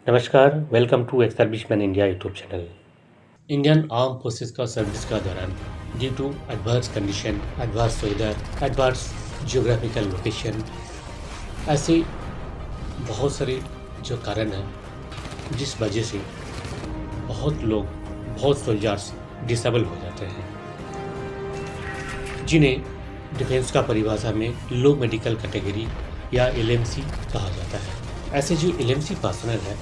नमस्कार, welcome to ex serviceman India YouTube channel. Indian arm forces का service का दौरान due to adverse condition, adverse weather, adverse geographical location, ऐसे बहुत सारे जो कारण हैं जिस वजह से बहुत लोग, बहुत सोल्जर्स डिसेबल हो जाते हैं, जिन्हें डिफेंस का परिभाषा में लो मेडिकल कैटेगरी या एलएमसी कहा जाता है। ऐसे जो एलएमसी पर्सनल है,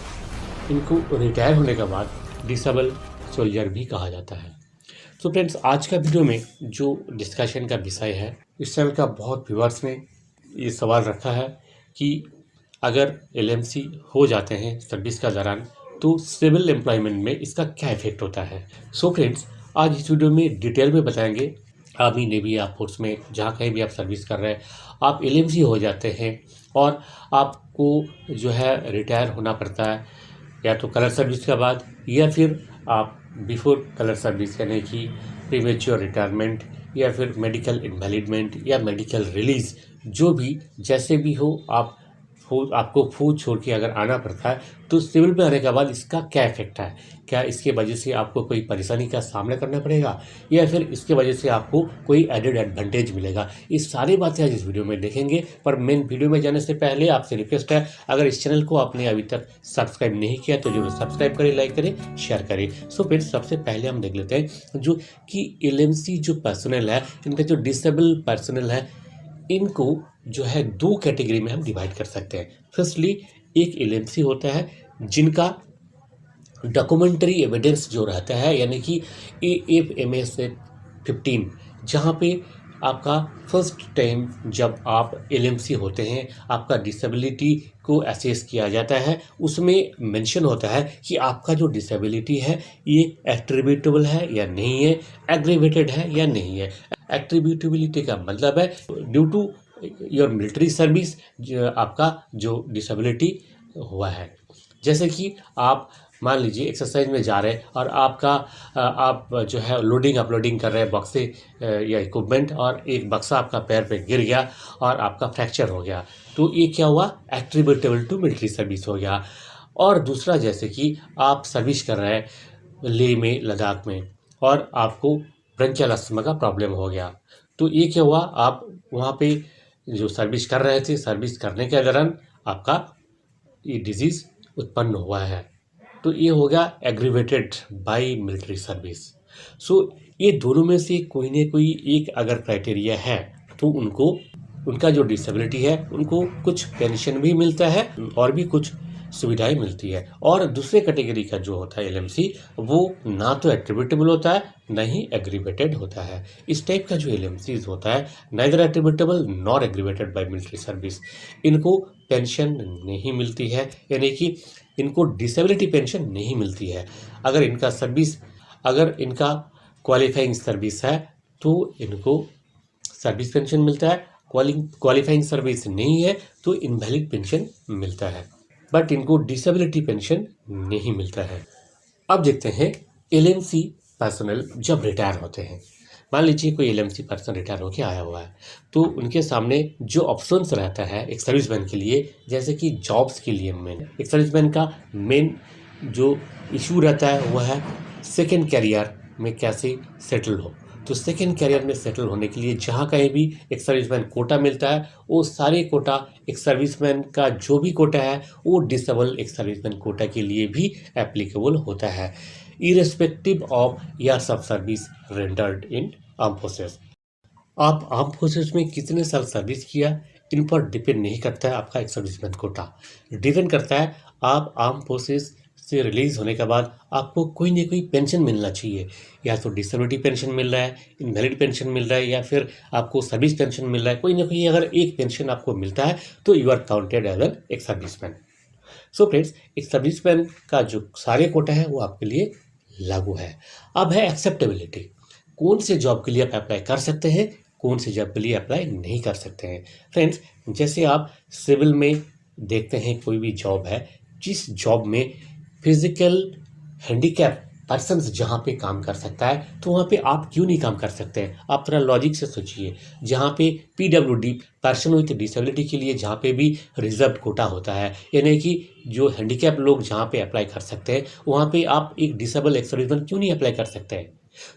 इनको रिटायर होने के बाद डिसेबल सोल्जर भी कहा जाता है। तो फ्रेंड्स, आज का वीडियो में जो डिस्कशन का विषय है, इस चैनल का बहुत व्यूअर्स ने ये सवाल रखा है कि अगर एलएमसी हो जाते हैं सर्विस का दौरान तो सिविल एम्प्लॉयमेंट में इसका क्या इफेक्ट होता है। सो फ्रेंड्स, आज इस वीडियो में डिटेल में बताएंगे। आर्मी, नेवी या फोर्स में जहाँ कहीं भी आप सर्विस कर रहे हैं, आप एलएमसी हो जाते हैं और आपको जो है रिटायर होना पड़ता है, या तो कलर सर्विस के बाद या फिर आप बिफोर कलर सर्विस, यानी कि प्रीमेच्योर रिटायरमेंट या फिर मेडिकल इनवैलिडमेंट या मेडिकल रिलीज, जो भी जैसे भी हो आपको फौज छोड़ के अगर आना पड़ता है तो सिविल में आने के बाद इसका क्या इफेक्ट है। क्या इसके वजह से आपको कोई परेशानी का सामना करना पड़ेगा या फिर इसके वजह से आपको कोई एडेड एडवांटेज मिलेगा, ये सारी बातें आज इस वीडियो में देखेंगे। पर मेन वीडियो में जाने से पहले आपसे रिक्वेस्ट है, अगर इस चैनल को आपने अभी तक सब्सक्राइब नहीं किया तो जरूर सब्सक्राइब करें, लाइक करें, शेयर करें। सो फिर सबसे पहले हम देख लेते हैं जो कि एलएमसी जो पर्सनल है, इनका जो डिसेबल पर्सनल है, इनको जो है दो कैटेगरी में हम डिवाइड कर सकते हैं। फर्स्टली, एक एलएमसी होता है जिनका डॉक्यूमेंट्री एविडेंस जो रहता है, यानी कि AFMS 15, जहाँ पे आपका फर्स्ट टाइम जब आप एलएमसी होते हैं, आपका डिसेबिलिटी को असेस किया जाता है। उसमें मेंशन होता है कि आपका जो डिसेबिलिटी है ये एट्रीब्यूटेबल है या नहीं है, एग्रीवेटेड है या नहीं है। एट्रीब्यूटेबिलिटी का मतलब है due to your military service आपका जो डिसेबिलिटी हुआ है। जैसे कि आप मान लीजिए एक्सरसाइज में जा रहे हैं और आप जो है लोडिंग अपलोडिंग कर रहे हैं बक्से या इक्विपमेंट, और एक बक्सा आपका पैर पे गिर गया और आपका फ्रैक्चर हो गया, तो ये क्या हुआ, एट्रीब्यूटेबल टू मिलिट्री सर्विस हो गया। और दूसरा, जैसे कि आप सर्विस कर रहे हैं लेह में, लद्दाख में, और आपको ब्रंकियल अस्थमा का प्रॉब्लम हो गया, तो ये क्या हुआ, आप वहाँ पे जो सर्विस कर रहे थे, सर्विस करने के दौरान आपका ये डिजीज़ उत्पन्न हुआ है, तो ये हो गया एग्रीवेटेड बाय मिलिट्री सर्विस। सो ये दोनों में से कोई ना कोई एक अगर क्राइटेरिया है तो उनका जो डिसेबिलिटी है, उनको कुछ पेंशन भी मिलता है और भी कुछ सुविधाएं मिलती है। और दूसरे कैटेगरी का जो होता है एलएमसी, वो ना तो एट्रीब्यूटेबल होता है ना ही एग्रीवेटेड होता है। इस टाइप का जो एलएमसी होता है, neither attributable nor aggravated by military service, इनको पेंशन नहीं मिलती है, यानी कि इनको डिसेबिलिटी पेंशन नहीं मिलती है। अगर इनका क्वालिफाइंग सर्विस है तो इनको सर्विस पेंशन मिलता है, क्वालिफाइंग सर्विस नहीं है तो इनवैलिड पेंशन मिलता है, बट इनको डिसेबिलिटी पेंशन नहीं मिलता है। अब देखते हैं एलएमसी पर्सनल जब रिटायर होते हैं। मान लीजिए कोई एलएमसी पर्सन रिटायर होकर आया हुआ है, तो उनके सामने जो ऑप्शंस रहता है एक सर्विसमैन के लिए, जैसे कि जॉब्स के लिए मेन एक सर्विसमैन का मेन जो इशू रहता है वह है सेकेंड कैरियर में कैसे सेटल हो। तो सेकेंड कैरियर में सेटल होने के लिए जहाँ कहीं भी एक सर्विसमैन कोटा मिलता है, वो सारे कोटा एक सर्विसमैन का जो भी कोटा है वो डिसेबल एक सर्विसमैन कोटा के लिए भी एप्लीकेबल होता है, irrespective of years of service rendered in arm forces. आप आर्म फोर्सेस में कितने साल सर्विस किया, इन पर डिपेंड नहीं करता है आपका एक सर्विसमैन कोटा। डिपेंड करता है आप आर्म फोर्सेस से रिलीज होने के बाद आपको कोई ना कोई पेंशन मिलना चाहिए, या तो डिसेबिलिटी पेंशन मिल रहा है, इनवैलिड पेंशन मिल रहा है, या फिर आपको सर्विस पेंशन मिल रहा है। कोई ना कोई अगर एक पेंशन आपको मिलता है तो you are counted as an ex serviceman. So friends, ex serviceman का जो सारे कोटा है वो आपके लिए लागू है। अब है एक्सेप्टेबिलिटी, कौन से जॉब के लिए आप अप्लाई कर सकते हैं, कौन से जॉब के लिए अप्लाई नहीं कर सकते हैं। फ्रेंड्स, जैसे आप सिविल में देखते हैं कोई भी जॉब है जिस जॉब में फिजिकल हैंडीकैप पर्सन्स जहाँ पे काम कर सकता है तो वहाँ पे आप क्यों नहीं काम कर सकते हैं? आप थोड़ा लॉजिक से सोचिए। जहाँ पे पीडब्ल्यूडी पर्सन विथ डिसेबिलिटी के लिए जहाँ पे भी रिजर्व कोटा होता है, यानी कि जो हैंडीकैप लोग जहाँ पे अप्लाई कर सकते हैं वहाँ पे आप एक डिसेबल एक्स सर्विसमैन क्यों नहीं अप्लाई कर सकते हैं?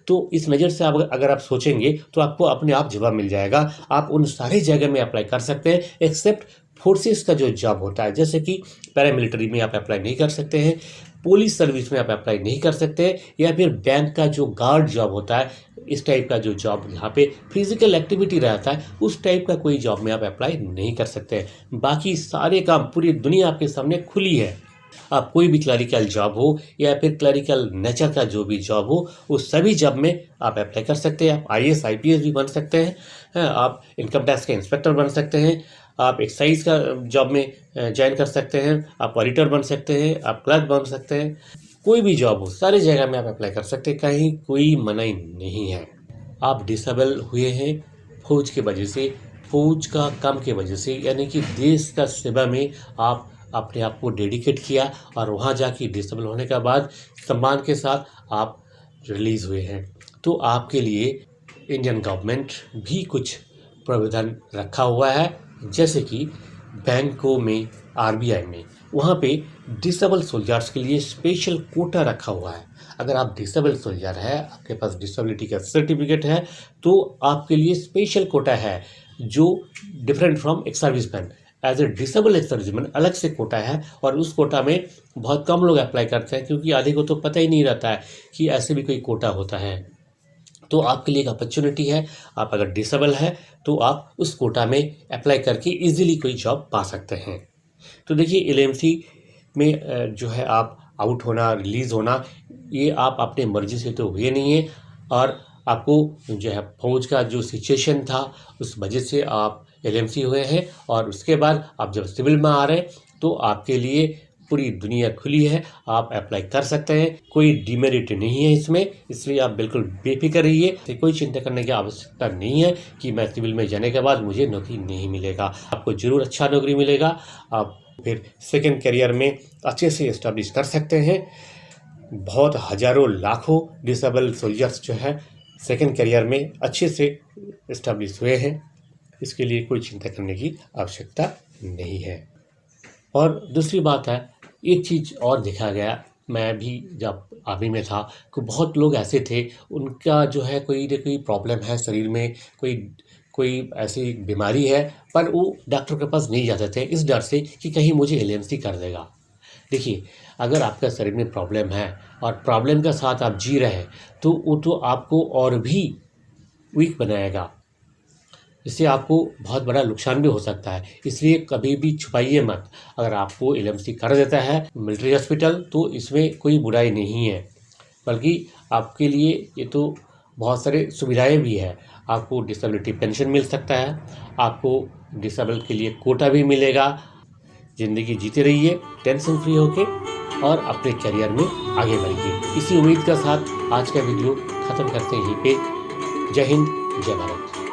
तो इस नज़र से आप अगर आप सोचेंगे तो आपको अपने आप जवाब मिल जाएगा। आप उन सारी जगह में अप्लाई कर सकते हैं एक्सेप्ट फोर्सेस का जो जॉब होता है, जैसे कि पैरामिलिट्री में आप अप्लाई नहीं कर सकते हैं, पुलिस सर्विस में आप अप्लाई नहीं कर सकते, या फिर बैंक का जो गार्ड जॉब होता है, इस टाइप का जो जॉब जहाँ पे फिजिकल एक्टिविटी रहता है उस टाइप का कोई जॉब में आप अप्लाई नहीं कर सकते। बाकी सारे काम, पूरी दुनिया आपके सामने खुली है। आप कोई भी क्लरिकल जॉब हो या फिर क्लरिकल नेचर का जो भी जॉब हो, उस सभी जॉब में आप अप्लाई कर सकते हैं। आप आईएएस आईपीएस भी बन सकते हैं, आप इनकम टैक्स के इंस्पेक्टर बन सकते हैं, आप एक्साइज का जॉब में ज्वाइन कर सकते हैं, आप ऑडिटर बन सकते हैं, आप क्लर्क बन सकते हैं। कोई भी जॉब हो सारी जगह में आप अप्लाई कर सकते हैं, कहीं कोई मनाही नहीं है। आप डिसेबल हुए हैं फौज की वजह से, फौज का काम की वजह से, यानी कि देश का सेवा में आप अपने आप को डेडिकेट किया और वहाँ जाके डिसेबल होने के बाद सम्मान के साथ आप रिलीज़ हुए हैं। तो आपके लिए इंडियन गवर्नमेंट भी कुछ प्रावधान रखा हुआ है, जैसे कि बैंकों में, आरबीआई में, वहाँ पे डिसेबल सोल्जर्स के लिए स्पेशल कोटा रखा हुआ है। अगर आप डिसेबल सोल्जर है, आपके पास डिसेबिलिटी का सर्टिफिकेट है, तो आपके लिए स्पेशल कोटा है जो different from ex serviceman. As a disable ex serviceman अलग से कोटा है और उस कोटा में बहुत कम लोग अप्लाई करते हैं, क्योंकि आधे को तो पता ही नहीं रहता है कि ऐसे भी कोई कोटा होता है। तो आपके लिए एक अपॉर्चुनिटी है, आप अगर डिसेबल है तो आप उस कोटा में अप्लाई करके इजीली कोई जॉब पा सकते हैं। तो देखिए, एलएमसी में जो है आप आउट होना, रिलीज़ होना, ये आप अपने मर्जी से तो हुए नहीं है, और आपको जो है फौज का जो सिचुएशन था उस वजह से आप एलएमसी हुए हैं, और उसके बाद आप जब सिविल में आ रहे हैं तो आपके लिए पूरी दुनिया खुली है, आप अप्लाई कर सकते हैं, कोई डिमेरिट नहीं है इसमें। इसलिए आप बिल्कुल बेफिक्र रहिए, कोई चिंता करने की आवश्यकता नहीं है कि मैं सिविल में जाने के बाद मुझे नौकरी नहीं मिलेगा। आपको ज़रूर अच्छा नौकरी मिलेगा, आप फिर सेकंड करियर में अच्छे से इस्टेब्लिश कर सकते हैं। बहुत हज़ारों लाखों डिसेबल सोल्जर्स जो है सेकंड करियर में अच्छे से इस्टेब्लिश हुए हैं, इसके लिए कोई चिंता करने की आवश्यकता नहीं है। और दूसरी बात है, एक चीज़ और देखा गया, मैं भी जब आर्मी में था तो बहुत लोग ऐसे थे, उनका जो है कोई न कोई प्रॉब्लम है शरीर में, कोई ऐसी बीमारी है, पर वो डॉक्टर के पास नहीं जाते थे इस डर से कि कहीं मुझे एलएमसी कर देगा। देखिए, अगर आपका शरीर में प्रॉब्लम है और प्रॉब्लम के साथ आप जी रहे हैं तो वो तो आपको और भी वीक बनाएगा, इससे आपको बहुत बड़ा नुकसान भी हो सकता है। इसलिए कभी भी छुपाइए मत। अगर आपको एलएमसी कर देता है मिलिट्री हॉस्पिटल तो इसमें कोई बुराई नहीं है, बल्कि आपके लिए ये तो बहुत सारे सुविधाएं भी है। आपको डिसेबिलिटी पेंशन मिल सकता है, आपको डिसेबल के लिए कोटा भी मिलेगा। ज़िंदगी जीते रहिए टेंशन फ्री होके और अपने करियर में आगे बढ़िए। इसी उम्मीद के साथ आज का वीडियो ख़त्म करते हैं यहीं पे। जय हिंद, जय भारत।